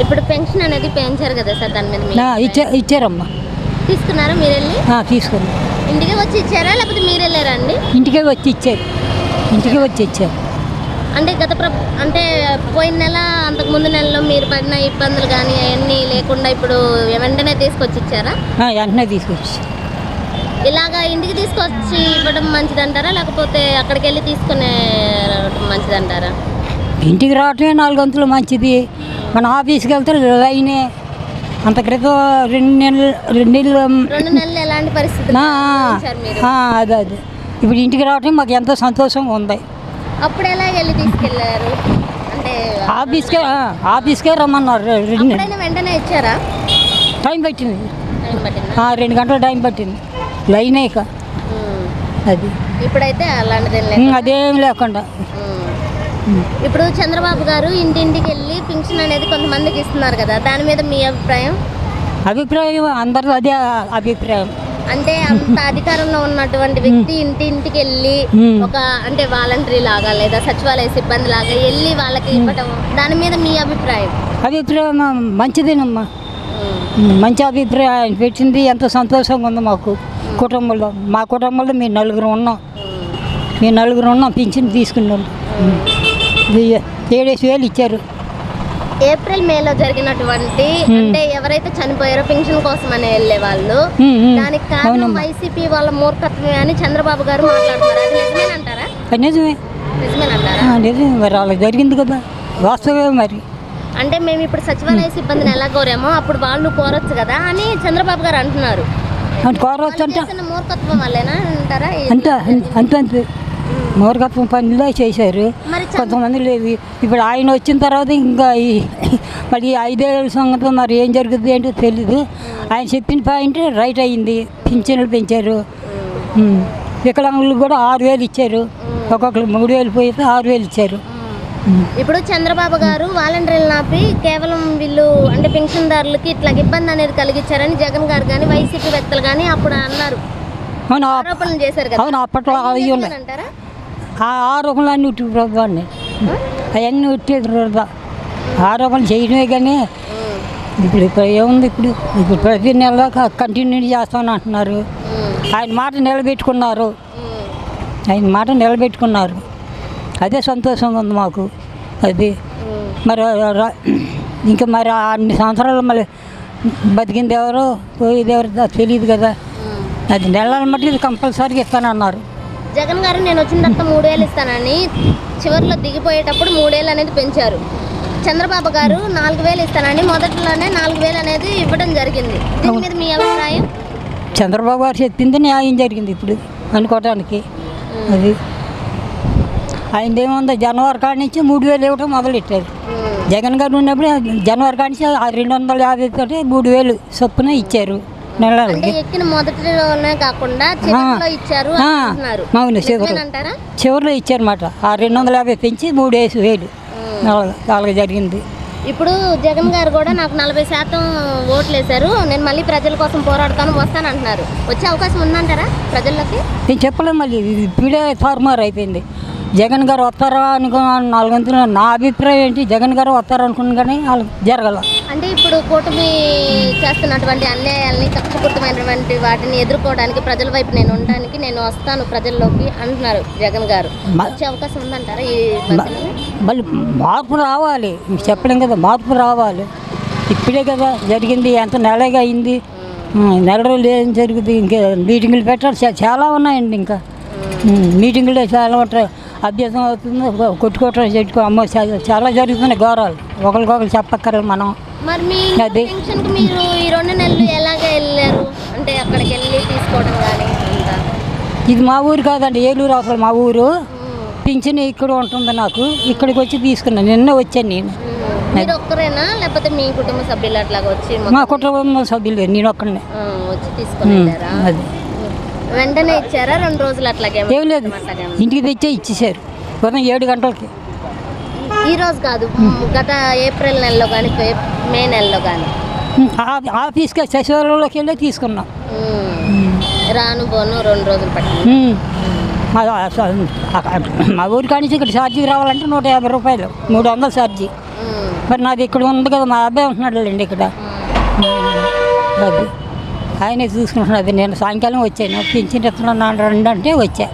ఇప్పుడు పెన్షన్ అనేది పెంచారు కదా సార్, దాని మీద ఇచ్చారమ్మా. తీసుకున్నారా మీరు వెళ్ళి? తీసుకున్నాం. ఇంటికి వచ్చి ఇచ్చారా లేకపోతే మీరు వెళ్ళారా అండి? ఇంటికే వచ్చి ఇచ్చారు. అంటే అంటే పోయిన నెల అంతకు ముందు నెలలో మీరు పడిన ఇబ్బందులు కానీ అవన్నీ లేకుండా ఇప్పుడు వెంటనే తీసుకొచ్చి ఇచ్చారా? వెంటనే తీసుకొచ్చి. ఇలాగా ఇంటికి తీసుకొచ్చి ఇవ్వడం మంచిదంటారా లేకపోతే అక్కడికి వెళ్ళి తీసుకునే మంచిదంటారా? ఇంటికి రావటమే 4 గంటలు మంచిది. మన ఆఫీస్కి వెళ్తే లైనే. అంత క్రితం 2 నెలలు ఎలాంటి పరిస్థితి? అదే ఇప్పుడు ఇంటికి రావటం మాకు ఎంతో సంతోషంగా ఉంది. అప్పుడు ఎలా వెళ్ళి తీసుకెళ్లారు? అంటే ఆఫీస్కే రమ్మన్నారు. వెంటనే ఇచ్చారా? టైం పట్టింది. 2 గంటల టైం పట్టింది లైన్ అయ్యాక. అది ఇప్పుడైతే అదేం లేకుండా. ఇప్పుడు చంద్రబాబు గారు ఇంటింటికి వెళ్ళి పింఛన్ అనేది కొంతమందికి ఇస్తున్నారు కదా, దాని మీద మీ అభిప్రాయం? అందరూ అదే అభిప్రాయం. అంటే అంత అధికారంలో ఉన్నటువంటి వ్యక్తి ఇంటింటికి వెళ్ళి ఒక అంటే వాలంటరీ లాగా లేదా సచివాలయ సిబ్బంది లాగా వెళ్ళి వాళ్ళకి ఇవ్వటం, దాని మీద మీ అభిప్రాయం? మంచిదేనమ్మా. మంచి అభిప్రాయం పెట్టింది. ఎంతో సంతోషంగా ఉంది మాకు కుటుంబంలో. మా కుటుంబంలో మేము 4 ఉన్నాం. పింఛన్ తీసుకున్నాం. 7,000 ఇచ్చారు. ఏప్రిల్ మేలో జరిగినటువంటి అంటే ఎవరైతే చనిపోయారో పెన్షన్ కోసం అని వెళ్ళే వాళ్ళు, దానికి కారణం వైసీపీ వాళ్ళ మూర్ఖత్వమే అని చంద్రబాబు గారు మాట్లాడుతున్నారు. అది నిజమేనంటారా? నిజమేనంటారా? మరి అలా జరిగింది కదా, వాస్తవమే. మరి అంటే మేము ఇప్పుడు సచివాలయ సిబ్బందిని ఎలా కోరామో అప్పుడు వాళ్ళు కోరొచ్చు కదా అని చంద్రబాబు గారు అంటున్నారు. మూర్ఖత్వం వల్లేనా అంటారా? అంతే మూర్ఖత్వం పనిలో చేశారు కొంతమంది. లేదు ఇప్పుడు ఆయన వచ్చిన తర్వాత ఇంకా మరి 5 ఏళ్ళ సంగతి మరి ఏం జరుగుతుంది ఏంటో తెలీదు. ఆయన చెప్పిన పాయింట్ రైట్ అయ్యింది. పింఛన్లు పెంచారు. వికలాంగులు కూడా 6,000 ఇచ్చారు. ఒక్కొక్కరు 3,000 పోయితే 6,000 ఇచ్చారు. ఇప్పుడు చంద్రబాబు గారు వాలంటీర్లు ఆపి కేవలం వీళ్ళు అంటే పెన్షన్దారులకి ఇట్లా ఇబ్బంది అనేది కలిగించారని జగన్ గారు కానీ వైసీపీ వ్యక్తులు కానీ అప్పుడు అన్నారు, ఆరోపణలు చేశారు కదా. అవును, అప్పట్లో అంటారా? ఆ ఆరోపణలు అన్నీ ఉట్టి ప్రభుత్వాన్ని అవన్నీ ఉట్టేది ఆరోపణలు చేయడమే. కానీ ఇప్పుడు ఏముంది? ఇప్పుడు ప్రతి నెల కంటిన్యూ చేస్తామని అంటున్నారు. ఆయన మాట నిలబెట్టుకున్నారు. అదే సంతోషంగా ఉంది మాకు. అది మరి ఇంకా మరి అన్ని సంవత్సరాలు మళ్ళీ బతికింది ఎవరో పోయేది ఎవరో తెలియదు కదా. అది నెలల మట్టి ఇది కంపల్సరీగా ఇస్తానన్నారు జగన్ గారు. నేను వచ్చిన తర్వాత 3,000 ఇస్తానని చివరిలో దిగిపోయేటప్పుడు 3,000 అనేది పెంచారు. చంద్రబాబు గారు 4,000 ఇస్తానని మొదట్లోనే 4,000 అనేది ఇవ్వడం జరిగింది. దీని మీద మీ అభిప్రాయం? చంద్రబాబు గారు చెప్పింది న్యాయం జరిగింది ఇప్పుడు అనుకోవటానికి. అది ఆయన ఏముందో జనవరి కాడి నుంచి 3,000 ఇవ్వటం మొదలెట్టారు. జగన్ గారు ఉన్నప్పుడు జనవరి కాడి నుంచి 250 తోటి 3,000 చొప్పున ఇచ్చారు నెలలకి. ఎక్కిన మొదటిలోనే కాకుండా చివరిలో ఇచ్చారు. అవును, చివరిలో ఇచ్చారన్నమాట. 250 పెంచి 3,000 అలాగే జరిగింది. ఇప్పుడు జగన్ గారు కూడా నాకు 40% ఓట్లు వేశారు, నేను మళ్ళీ ప్రజల కోసం వస్తాను అంటున్నారు. వచ్చే అవకాశం ఉందంటారా ప్రజల్లోకి? నేను చెప్పలేము. మళ్ళీ ఇప్పుడే తారుమారు అయిపోయింది. జగన్ గారు వస్తారా అనుకున్నాను 4 గంటలు. నా అభిప్రాయం ఏంటి, జగన్ గారు వస్తారు అనుకున్నాను కానీ వాళ్ళు జరగల. అంటే ఇప్పుడు కూటమి చేస్తున్నటువంటి అన్యాయాలని కక్షపూరితమైనటువంటి వాటిని ఎదుర్కోవడానికి ప్రజల వైపు నేను ఉండడానికి నేను వస్తాను ప్రజల్లోకి అంటున్నారు జగన్ గారు. వచ్చే అవకాశం ఉందంటారా? మళ్ళీ మార్పు రావాలి. చెప్పలేం కదా, మార్పు రావాలి. ఇప్పుడే కదా జరిగింది, ఎంత నెలగా అయింది. నెల రోజులు ఏం జరుగుతుంది? ఇంకా మీటింగులు పెట్టాలి, చాలా ఉన్నాయండి. ఇంకా మీటింగులు చాలా ఉంటాయి. అభ్యాసం అవుతుంది, కొట్టుకోవటం చెట్టుకో అమ్మ చాలా జరుగుతున్నాయి ఘోరాలు. ఒకరికొకరు చెప్పక్కర్లేదు మనం. అది మీరు ఈ 2 నెలలు ఎలాగ వెళ్ళారు? అంటే అక్కడికి వెళ్ళి తీసుకోవడం కానీ? ఇది మా ఊరు కాదండి, ఏలూరు. అసలు మా ఊరు పింఛన్ ఇక్కడ ఉంటుంది. నాకు ఇక్కడికి వచ్చి తీసుకున్నాను. నిన్న వచ్చాను నేను. మీరు ఒక్కరేనా లేకపోతే మీ కుటుంబ సభ్యులు అట్లాగా వచ్చి? మా కుటుంబ సభ్యులు, నేను ఒక్కనే వచ్చి తీసుకున్నారా? అది వెంటనే ఇచ్చారా? 2 రోజులు అట్లాగే? ఏం లేదు, ఇంటికి తెచ్చే ఇచ్చేసారు ఉదయం 7 గంటలకి. ఈ రోజు కాదు, గత ఏప్రిల్ నెలలో కానీ మే నెలలో కానీ ఆఫీస్కి సచివాలయంలోకి వెళ్ళి తీసుకున్నాం. రాను పోను 2 రోజులు పట్టింది. మా ఊరి కాడి నుంచి ఇక్కడ ఛార్జీకి రావాలంటే 150 రూపాయలు, 300 ఛార్జీ. మరి నాది ఇక్కడ ఉంది కదా, మా అబ్బాయి ఉంటున్నాడులేండి ఇక్కడ. అది ఆయనే చూసుకుంటున్నది. నేను సాయంకాలం వచ్చాను, పింఛన్ ఇస్తున్నాను రండి అంటే వచ్చా.